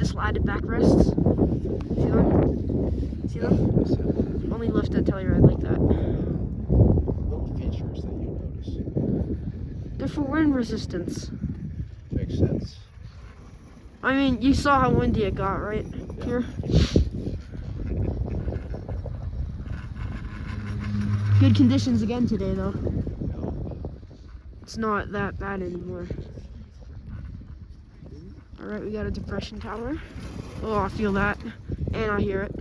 slatted backrests. See them? See them? Only lift at Telluride like that. Little features that you notice. They're for wind resistance. Makes sense. I mean, you saw how windy it got, right? Yeah. Here. Good conditions again today, though. It's not that bad anymore. Alright, we got a depression tower. Oh, I feel that. And I hear it.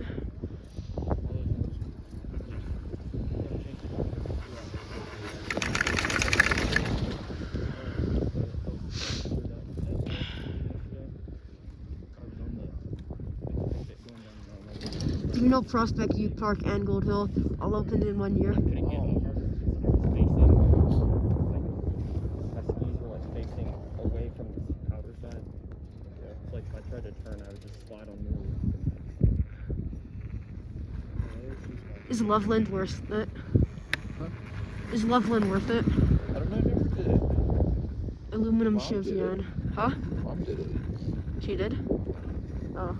Do you know Prospect View Park and Gold Hill all opened in 1 year? Facing away from the outer side. Yeah, it's like if I tried to turn, I would just slide on the move. Is Loveland worth it? Huh? Is Loveland worth it? I don't know if you ever did it. Aluminum Mom did Chevian. it. Huh? Mom did it. She did? Oh.